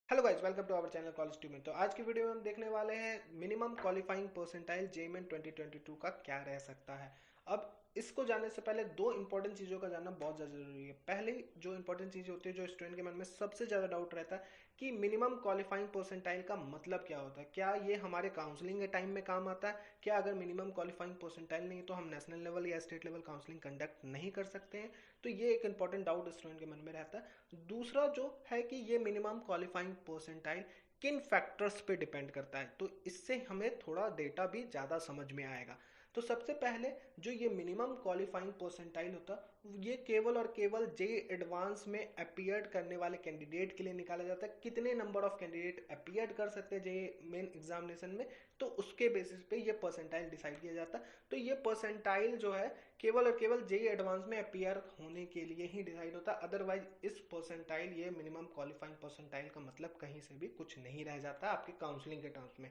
Hello guys, welcome to our channel college tube में। तो आज की वीडियो में हम देखने वाले हैं मिनिमम क्वालिफाइंग परसेंटाइल जेईई 2022 का क्या रह सकता है। अब इसको जानने से पहले दो इंपॉर्टेंट चीज़ों का जानना बहुत ज़्यादा जरूरी है। पहले जो इंपॉर्टेंट चीज़ होती है, जो स्टूडेंट के मन में सबसे ज़्यादा डाउट रहता है कि मिनिमम क्वालिफाइंग परसेंटाइल का मतलब क्या होता है। क्या ये हमारे काउंसलिंग के टाइम में काम आता है? क्या अगर मिनिमम क्वालिफाइंग परसेंटाइल नहीं तो हम नेशनल लेवल या स्टेट लेवल काउंसलिंग कंडक्ट नहीं कर सकते हैं? तो ये एक इंपॉर्टेंट डाउट स्टूडेंट के मन में रहता है। दूसरा जो है कि ये मिनिमम क्वालिफाइंग परसेंटाइल किन फैक्टर्स पे डिपेंड करता है, तो इससे हमें थोड़ा डेटा भी ज़्यादा समझ में आएगा। तो सबसे पहले जो ये मिनिमम क्वालिफाइंग परसेंटाइल होता ये केवल और केवल जे एडवांस में अपीयर्ड करने वाले कैंडिडेट के लिए निकाला जाता है। कितने नंबर ऑफ कैंडिडेट अपीयर्ड कर सकते हैं जे मेन एग्जामिनेशन में, तो उसके बेसिस पे ये परसेंटाइल डिसाइड किया जाता है। तो ये परसेंटाइल जो है केवल और केवल जे एडवांस में अपीयर होने के लिए ही डिसाइड होता है। अदरवाइज इस परसेंटाइल, ये मिनिमम क्वालिफाइंग परसेंटाइल का मतलब कहीं से भी कुछ नहीं रह जाता आपके काउंसलिंग के टर्म्स में।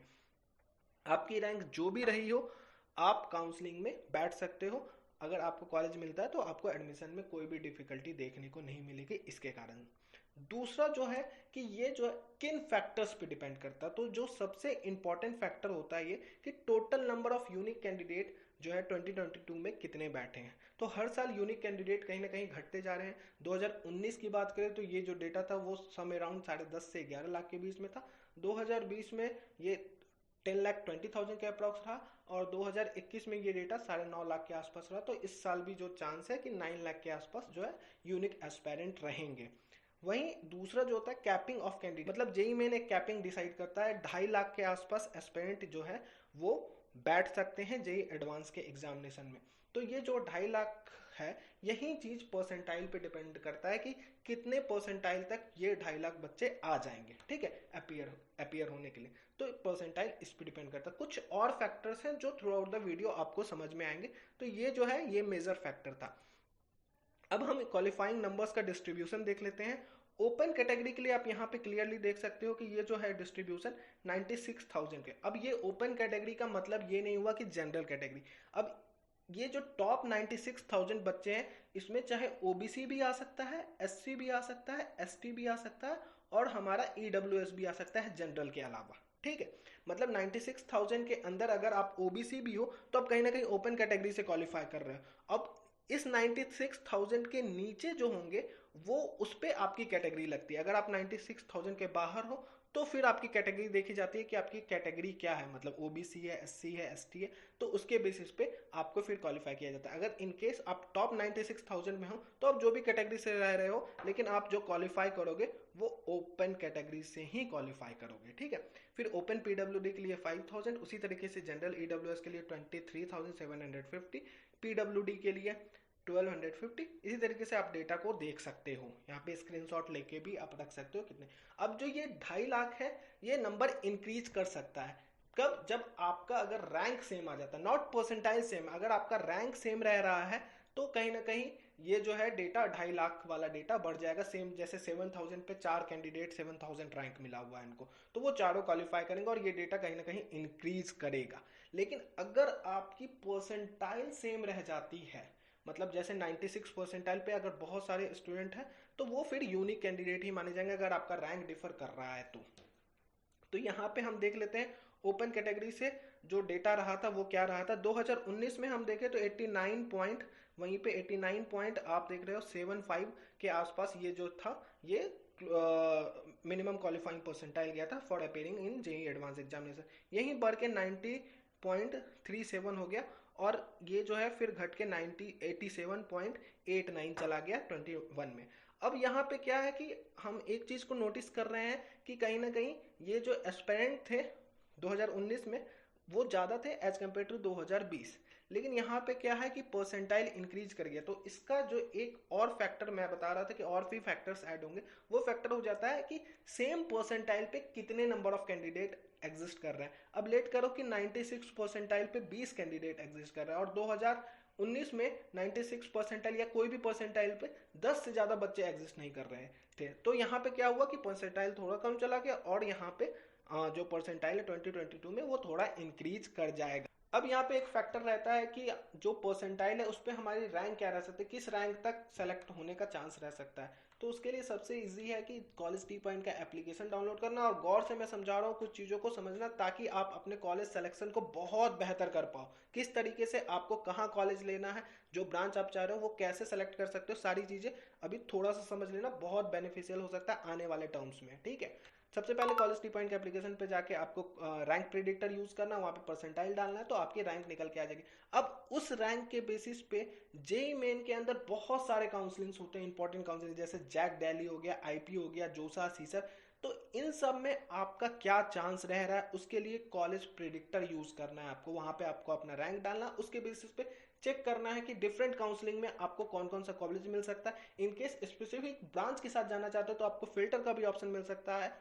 आपकी रैंक जो भी रही हो, आप काउंसलिंग में बैठ सकते हो। अगर आपको कॉलेज मिलता है तो आपको एडमिशन में कोई भी डिफिकल्टी देखने को नहीं मिलेगी इसके कारण। दूसरा जो है कि ये जो है किन फैक्टर्स पे डिपेंड करता है, तो जो सबसे इंपॉर्टेंट फैक्टर होता है ये कि total number of unique candidate जो है 2022 में कितने बैठे हैं। तो हर साल यूनिक कैंडिडेट कहीं ना कहीं घटते जा रहे हैं। 2019 की बात करें तो ये जो डेटा था वो सम अराउंड 10.5 से 11 लाख के बीच में था। 2020 में ये 10,20,000 के अप्रॉक्स रहा और 2021 में ये डेटा 9.5 लाख के आसपास रहा। तो इस साल भी जो चांस है कि 9 लाख के आसपास जो है यूनिक एस्पायरेंट रहेंगे। वहीं दूसरा जो होता है कैपिंग ऑफ कैंडिडेट, मतलब जेई मेन एक कैपिंग डिसाइड करता है। 2.5 लाख के आसपास एस्पायरेंट जो है वो बैठ सकते हैं जेई एडवांस के एग्जामिनेशन में। तो ये जो 2.5 लाख है, यही चीज परसेंटाइल पे डिपेंड करता है कि कितने परसेंटाइल तक ये 2.5 लाख बच्चे आ जाएंगे, ठीक है, अपियर अपियर होने के लिए। तो परसेंटाइल इस पे डिपेंड करता है। कुछ और फैक्टर्स हैं जो थ्रू आउट द वीडियो आपको समझ में आएंगे। तो ये जो है ये मेजर फैक्टर था। अब हम क्वालिफाइंग नंबर्स का डिस्ट्रीब्यूशन देख लेते हैं। ओपन कैटेगरी के लिए आप यहाँ पे क्लियरली देख सकते हो कि ये जो है डिस्ट्रीब्यूशन 96,000 के। अब ये ओपन कैटेगरी का मतलब ये नहीं हुआ कि जनरल कैटेगरी। अब ये जो टॉप 96,000 बच्चे हैं, इसमें चाहे ओबीसी भी आ सकता है, एससी भी आ सकता है, एसटी भी आ सकता है और हमारा ईडब्ल्यूएस भी आ सकता है जनरल के अलावा, ठीक है। मतलब 96,000 के अंदर अगर आप ओबीसी भी हो तो आप कहीं ना कहीं ओपन कैटेगरी से क्वालिफाई कर रहे हो। अब इस 96,000 के नीचे जो होंगे वो उस पर आपकी कैटेगरी लगती है। अगर आप 96,000 के बाहर हो तो फिर आपकी कैटेगरी देखी जाती है कि आपकी कैटेगरी क्या है, मतलब ओबीसी है, एससी है, एसटी है। तो उसके बेसिस पे आपको फिर क्वालिफाई किया जाता है। अगर इन केस आप टॉप 96,000 में हो तो आप जो भी कैटेगरी से रह रहे हो, लेकिन आप जो क्वालिफाई करोगे वो ओपन कैटेगरी से ही क्वालिफाई करोगे, ठीक है। फिर ओपन पीडब्ल्यूडी के लिए 5,000, उसी तरीके से जनरल ईडब्ल्यूएस के लिए 23,750, पीडब्ल्यूडी के लिए 1250। इसी तरीके से आप डेटा को देख सकते हो, यहाँ पे स्क्रीनशॉट लेके भी आप रख सकते हो कितने। अब जो ये 2.5 लाख है, ये नंबर इंक्रीज कर सकता है कब? जब आपका अगर रैंक सेम आ जाता है, नॉट परसेंटाइल सेम, अगर आपका रैंक सेम रह रहा है तो कहीं ना कहीं ये जो है डेटा 2.5 लाख वाला डेटा बढ़ जाएगा। सेम जैसे 7,000 पे 4 कैंडिडेट 7,000 रैंक मिला हुआ है इनको, तो वो चारों क्वालिफाई करेंगे और ये डेटा कहीं ना कहीं इंक्रीज करेगा। लेकिन अगर आपकी परसेंटाइल सेम रह जाती है, मतलब जैसे 96 परसेंटाइल पे अगर बहुत सारे स्टूडेंट हैं, तो वो फिर यूनिक कैंडिडेट ही माने जाएंगे अगर आपका रैंक डिफर कर रहा है तो यहाँ पे हम देख लेते हैं ओपन कैटेगरी से जो डेटा रहा था वो क्या रहा था। 2019 में हम देखें तो 89 पॉइंट, वहीं पे 89 पॉइंट आप देख रहे हो 75 के आसपास ये जो था ये मिनिमम क्वालिफाइंग परसेंटाइल गया था for appearing in JEE advance examination. यहीं बढ़ के 90.37 हो गया और ये जो है फिर घट के 87.89 चला गया 21 में। अब यहाँ पे क्या है कि हम एक चीज को नोटिस कर रहे हैं कि कहीं ना कहीं ये जो एस्पेरेंट थे 2019 में वो ज़्यादा थे एज कम्पेयर टू 2020। लेकिन यहाँ पे क्या है कि परसेंटाइल इंक्रीज कर गया। तो इसका जो एक और फैक्टर मैं बता रहा था कि और भी फैक्टर्स ऐड होंगे, वो फैक्टर हो जाता है कि सेम परसेंटाइल पे कितने नंबर ऑफ कैंडिडेट एग्जिस्ट कर रहे हैं। अब लेट करो कि 96 परसेंटाइल पे 20 कैंडिडेट एग्जिस्ट कर रहे हैं और 2019 में 96 परसेंटाइल या कोई भी परसेंटाइल पे 10 से ज़्यादा बच्चे एग्जिस्ट नहीं कर रहे थे। तो यहाँ पे क्या हुआ कि परसेंटाइल थोड़ा कम चला गया और यहाँ पे जो परसेंटाइल है 2022 में वो थोड़ा इंक्रीज कर जाएगा। अब यहाँ पे एक फैक्टर रहता है कि जो परसेंटाइल है उस पर हमारी रैंक क्या रह सकती है, किस रैंक तक सेलेक्ट होने का चांस रह सकता है। तो उसके लिए सबसे इजी है कि कॉलेज टी पॉइंट का एप्लीकेशन डाउनलोड करना, और गौर से मैं समझा रहा हूँ कुछ चीज़ों को समझना, ताकि आप अपने कॉलेज सिलेक्शन को बहुत बेहतर कर पाओ। किस तरीके से आपको कहाँ कॉलेज लेना है, जो ब्रांच आप चाह रहे हो वो कैसे सेलेक्ट कर सकते हो, सारी चीज़ें अभी थोड़ा सा समझ लेना, बहुत बेनिफिशियल हो सकता है आने वाले टर्म्स में। ठीक है, सबसे पहले कॉलेज टी पॉइंट के एप्लीकेशन पे जाके आपको रैंक प्रिडिक्टर यूज करना, वहाँ पे परसेंटाइल डालना है तो आपकी रैंक निकल के आ जाएगी। अब उस रैंक के बेसिस पे जेई मेन के अंदर बहुत सारे काउंसलिंग्स होते हैं, इंपॉर्टेंट काउंसलिंग, जैसे जैक दिल्ली हो गया, आईपी हो गया, जोसा, सीसर। तो इन सब में आपका क्या चांस रह रहा है, उसके लिए कॉलेज प्रिडिक्टर यूज करना है आपको। वहां पे आपको अपना रैंक डालना, उसके बेसिस पे चेक करना है कि डिफरेंट काउंसलिंग में आपको कौन कौन सा कॉलेज मिल सकता है। इनकेस स्पेसिफिक ब्रांच के साथ जाना चाहते हो तो आपको फिल्टर का भी ऑप्शन मिल सकता है।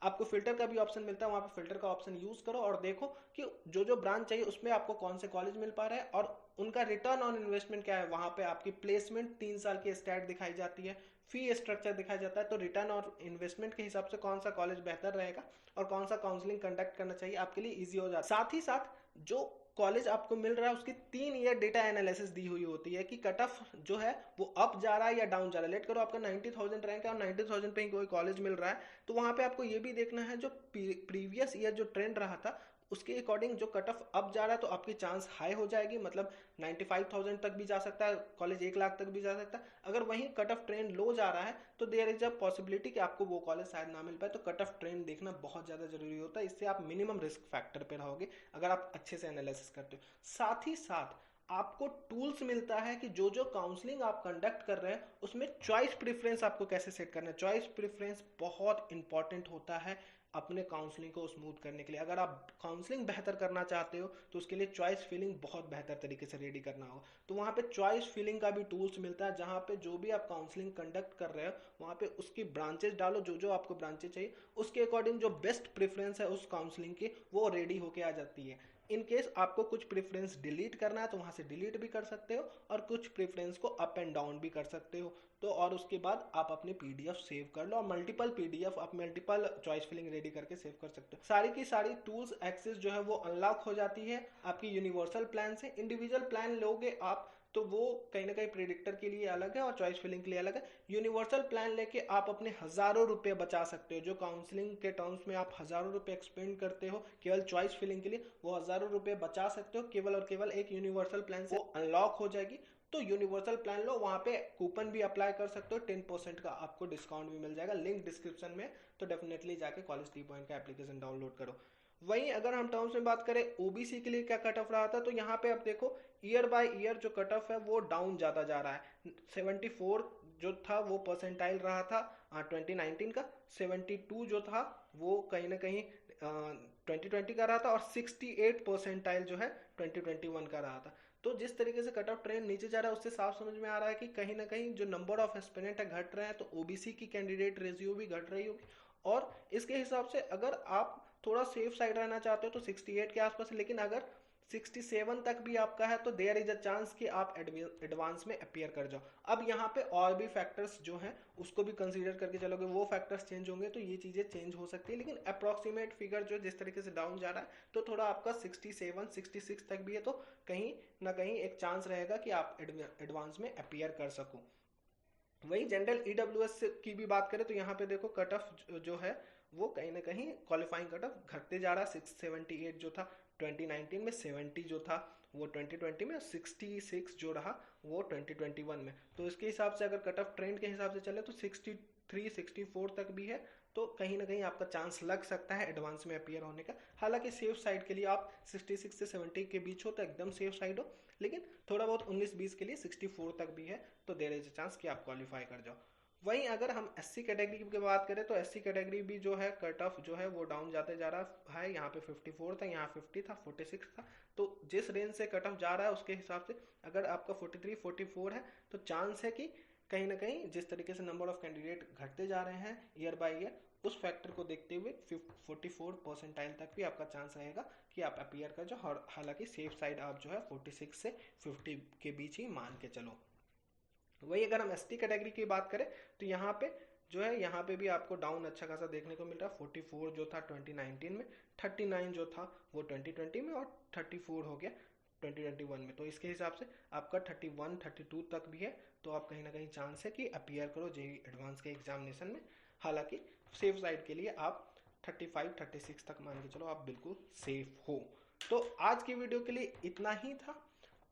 आपको फिल्टर का भी ऑप्शन मिलता है, वहां पे फिल्टर का ऑप्शन यूज करो और देखो कि जो जो ब्रांच चाहिए उसमें आपको कौन से कॉलेज मिल पा रहा है, और उनका रिटर्न ऑन इन्वेस्टमेंट क्या है। वहां पे आपकी प्लेसमेंट 3 साल की स्टैट दिखाई जाती है, फी स्ट्रक्चर दिखाया जाता है, तो रिटर्न और इन्वेस्टमेंट के हिसाब से कौन सा कॉलेज बेहतर रहेगा और कौन सा काउंसलिंग कंडक्ट करना चाहिए आपके लिए ईजी हो जाता है। साथ ही साथ जो कॉलेज आपको मिल रहा है उसकी 3 ईयर डेटा एनालिसिस दी हुई होती है कि कट ऑफ जो है वो अप जा रहा है या डाउन जा रहा है। लेट करो आपका 90,000 रैंक है और 90,000 पे ही कोई कॉलेज मिल रहा है, तो वहां पे आपको ये भी देखना है जो प्रीवियस ईयर जो ट्रेंड रहा था उसके अकॉर्डिंग जो कट ऑफ अप जा रहा है तो आपकी चांस हाई हो जाएगी, मतलब 95,000 तक भी जा सकता है कॉलेज, 1 लाख तक भी जा सकता है। अगर वहीं कट ऑफ ट्रेंड लो जा रहा है तो देयर इज अ पॉसिबिलिटी कि आपको वो कॉलेज शायद ना मिल पाए। तो कट ऑफ ट्रेंड देखना बहुत ज़्यादा जरूरी होता है, इससे आप मिनिमम रिस्क फैक्टर पे रहोगे अगर आप अच्छे से एनालिसिस करते हो। साथ ही साथ आपको टूल्स मिलता है कि जो जो काउंसलिंग आप कंडक्ट कर रहे हैं उसमें चॉइस प्रेफरेंस आपको कैसे सेट करना है। चॉइस प्रेफरेंस बहुत इंपॉर्टेंट होता है अपने काउंसलिंग को स्मूथ करने के लिए। अगर आप काउंसलिंग बेहतर करना चाहते हो तो उसके लिए चॉइस फिलिंग बहुत बेहतर तरीके से रेडी करना होगा। तो वहाँ पे चॉइस फिलिंग का भी टूल्स मिलता है, जहाँ पे जो भी आप काउंसलिंग कंडक्ट कर रहे हो वहाँ पे उसकी ब्रांचेस डालो, जो जो आपको ब्रांचेस चाहिए उसके अकॉर्डिंग जो बेस्ट प्रेफरेंस है उस काउंसलिंग की वो रेडी होके आ जाती है। इन केस आपको कुछ प्रेफरेंस डिलीट करना है तो वहां से डिलीट भी कर सकते हो, और कुछ प्रेफरेंस को अप एंड डाउन भी कर सकते हो। तो और उसके बाद आप अपनी पीडीएफ सेव कर लो, और मल्टीपल पीडीएफ आप मल्टीपल चॉइस फिलिंग रेडी करके सेव कर सकते हो। सारी की सारी टूल्स एक्सेस जो है वो अनलॉक हो जाती है आपकी यूनिवर्सल प्लान से। इंडिविजुअल प्लान लोगे आप तो वो कहीं ना कहीं प्रिडिक्टर के लिए अलग है और चॉइस फिलिंग के लिए अलग है। यूनिवर्सल प्लान लेके आप अपने हजारों रुपए बचा सकते हो। जो काउंसलिंग के टर्म्स में आप हजारों रुपए एक्सपेंड करते हो केवल चॉइस फिलिंग के लिए, वो हजारों रुपए बचा सकते हो केवल और केवल एक यूनिवर्सल प्लान से। वो अनलॉक हो जाएगी तो यूनिवर्सल प्लान लो, वहां पे कूपन भी अप्लाई कर सकते हो, 10% का आपको डिस्काउंट भी मिल जाएगा, लिंक डिस्क्रिप्शन में। तो डेफिनेटली जाके कॉलेज टी पॉइंट का एप्लीकेशन डाउनलोड करो। वहीं अगर हम टर्म्स में बात करें ओबीसी के लिए क्या कट ऑफ रहा था, तो यहाँ पे आप देखो ईयर बाय ईयर जो कट ऑफ है वो डाउन ज्यादा जा रहा है। 74 जो था वो परसेंटाइल रहा था 2019 का, 72 जो था वो कहीं ना कहीं 2020 का रहा था, और 68 परसेंटाइल जो है 2021 का रहा था। तो जिस तरीके से कट ऑफ ट्रेंड नीचे जा रहा है उससे साफ समझ में आ रहा है कि कहीं ना कहीं जो नंबर ऑफ एस्पिरेंट है घट रहे हैं, तो ओबीसी की कैंडिडेट रेशियो भी घट रही होगी। और इसके हिसाब से अगर आप थोड़ा सेफ साइड रहना चाहते हो तो 68 के आसपास, लेकिन अगर 67 तक भी आपका है तो देयर इज अ चांस कि आप एडवांस में अपीयर कर जाओ। अब यहाँ पे और भी फैक्टर्स जो हैं उसको भी कंसीडर करके चलोगे, वो फैक्टर्स चेंज होंगे तो ये चीजें चेंज हो सकती है, लेकिन अप्रोक्सीमेट फिगर जो जिस तरीके से डाउन जा रहा है तो थोड़ा आपका 67 66 तक भी है, तो कहीं ना कहीं एक चांस रहेगा कि आप एडवांस में अपीयर कर सको। वही जनरल ईडब्ल्यूएस की भी बात करें तो यहाँ पे देखो कट ऑफ जो है वो कहीं ना कहीं क्वालिफाइंग कट ऑफ घटते जा रहा है। 678 जो था 2019 में, 70 जो था वो 2020 में, 66 जो रहा वो 2021 में। तो इसके हिसाब से अगर कट ऑफ ट्रेंड के हिसाब से चले तो 63 64 तक भी है, तो कहीं ना कहीं आपका चांस लग सकता है एडवांस में अपीयर होने का। हालांकि सेफ साइड के लिए आप 66 से 70 के बीच हो तो एकदम सेफ साइड हो, लेकिन थोड़ा बहुत 19-20 के लिए 64 तक भी है, तो देयर इज चांस कि आप क्वालिफाई कर जाओ। वहीं अगर हम एससी कैटेगरी की बात करें तो एससी कैटेगरी भी जो है कट ऑफ जो है वो डाउन जाते जा रहा है। यहाँ पे 54 था, यहाँ 50 था, 46 था। तो जिस रेंज से कट ऑफ जा रहा है उसके हिसाब से अगर आपका 43 44 है तो चांस है कि कहीं ना कहीं जिस तरीके से नंबर ऑफ कैंडिडेट घटते जा रहे हैं ईयर बाय ईयर, उस फैक्टर को देखते हुए 44 परसेंटाइल तक भी आपका चांस रहेगा कि आप अपीयर कर जाओ। हालांकि सेफ साइड आप जो है 46 से 50 के बीच ही मान के चलो। वही अगर हम एसटी कैटेगरी की बात करें तो यहाँ पे जो है यहाँ पे भी आपको डाउन अच्छा खासा देखने को मिल रहा है। 44 जो था 2019 में, 39 जो था वो 2020 में, और 34 हो गया 2021 में। तो इसके हिसाब से आपका 31 32 तक भी है। तो आप कहीं ना कहीं चांस है कि अपीयर करो जेई एडवांस के एग्जामिनेशन में। हालांकि सेफ साइड के लिए आप 35 36 तक मान के चलो, आप बिल्कुल सेफ हो। तो आज की वीडियो के लिए इतना ही था।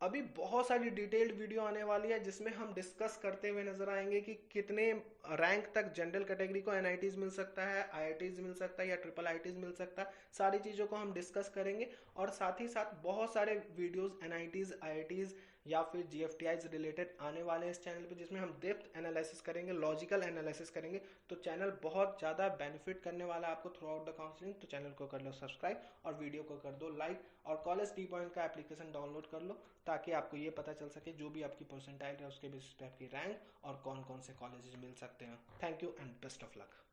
अभी बहुत सारी डिटेल्ड वीडियो आने वाली है जिसमें हम डिस्कस करते हुए नजर आएंगे कि कितने रैंक तक जनरल कैटेगरी को एनआईटीज मिल सकता है, आईआईटीज मिल सकता है, या ट्रिपल आईटीज मिल सकता है। सारी चीज़ों को हम डिस्कस करेंगे। और साथ ही साथ बहुत सारे वीडियोस एनआईटीज, आईआईटीज या फिर जीएफटीआईज रिलेटेड आने वाले हैं इस चैनल पे, जिसमें हम डेप्थ एनालिसिस करेंगे, लॉजिकल एनालिसिस करेंगे। तो चैनल बहुत ज़्यादा बेनिफिट करने वाला है आपको थ्रू आउट द काउंसलिंग। तो चैनल को कर लो सब्सक्राइब और वीडियो को कर दो लाइक, और कॉलेज टी पॉइंट का एप्लीकेशन डाउनलोड कर लो, ताकि आपको ये पता चल सके जो भी आपकी परसेंटाइल है उसके बेसिस पे आपकी रैंक और कौन कौन से कॉलेजेस मिल सकते हैं। Thank you and best of luck.